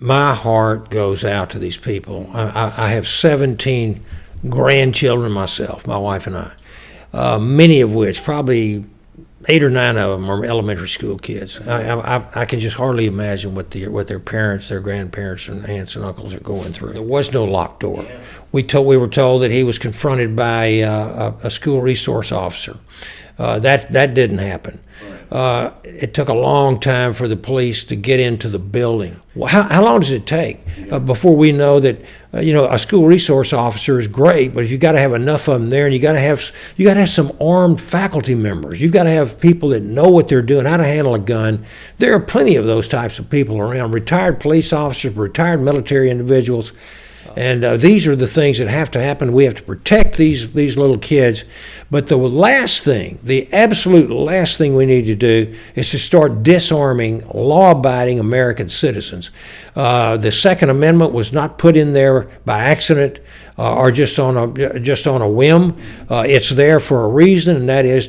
My heart goes out to these people. I have 17 grandchildren myself, my wife and I, many of which, probably 8 or 9 of them, are elementary school kids. I can just hardly imagine what their parents, their grandparents, and aunts and uncles are going through. There was no locked door. We were told that he was confronted by a school resource officer. That didn't happen. It took a long time for the police to get into the building. Well, how long does it take before we know that a school resource officer is great, but you got to have enough of them there, and you got to have some armed faculty members. You've got to have people that know what they're doing, how to handle a gun. There are plenty of those types of people around: retired police officers, retired military individuals. And these are the things that have to happen. We have to protect these little kids. But the absolute last thing we need to do is to start disarming law-abiding American citizens. The Second Amendment was not put in there by accident or just on a whim. It's there for a reason, and that is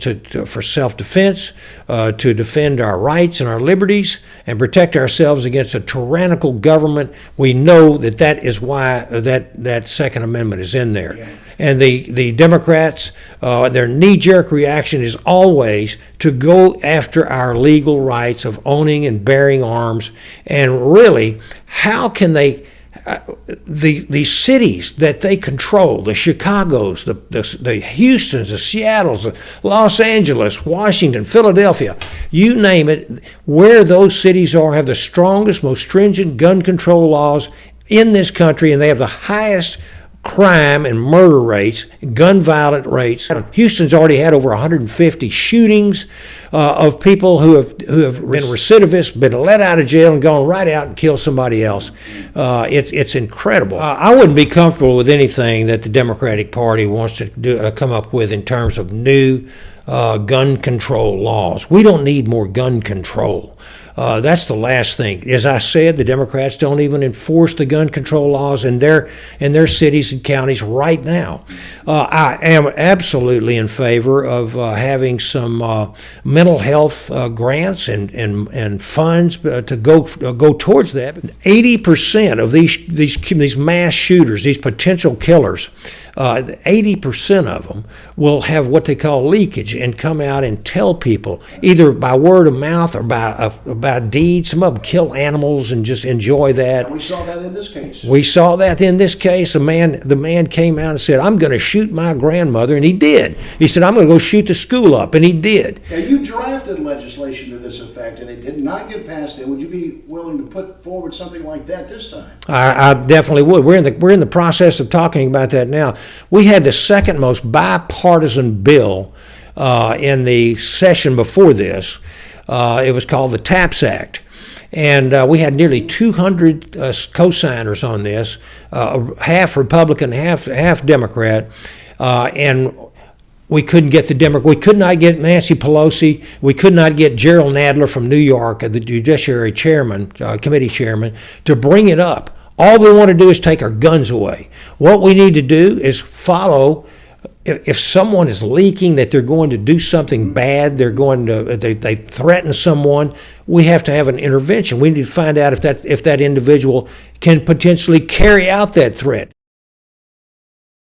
for self-defense, to defend our rights and our liberties, and protect ourselves against a tyrannical government. We know that is why that Second Amendment is in there. Yeah. And the Democrats, their knee-jerk reaction is always to go after our legal rights of owning and bearing arms. And really, how can they, the cities that they control, the Chicagos, the Houstons, the Seattles, the Los Angeles, Washington, Philadelphia, you name it, where those cities have the strongest, most stringent gun control laws in this country, and they have the highest crime and murder rates, gun violent rates. Houston's already had over 150 shootings of people who have been recidivists, been let out of jail and gone right out and killed somebody else. It's incredible. I wouldn't be comfortable with anything that the Democratic Party wants to come up with in terms of new gun control laws. We don't need more gun control. That's the last thing. As I said, the Democrats don't even enforce the gun control laws in their cities and counties right now. I am absolutely in favor of having some mental health grants and funds to go towards that. 80% of these mass shooters, these potential killers, 80% of them will have what they call leakage and come out and tell people, either by word of mouth or by deeds. Some of them kill animals and just enjoy that. And we saw that in this case. We saw that in this case. The man came out and said, "I'm going to shoot my grandmother," and he did. He said, "I'm going to go shoot the school up," and he did. Now, you drafted legislation to this effect, and it did not get passed. And would you be willing to put forward something like that this time? I definitely would. We're in the process of talking about that now. We had the second most bipartisan bill in the session before this. It was called the TAPS Act. And we had nearly 200 co-signers on this, half Republican, half Democrat. And we couldn't get we could not get Nancy Pelosi. We could not get Gerald Nadler from New York, the Judiciary Committee Chairman, to bring it up. All they want to do is take our guns away. What we need to do is follow. If someone is leaking that they're going to do something bad, they threaten someone, we have to have an intervention. We need to find out if that individual can potentially carry out that threat.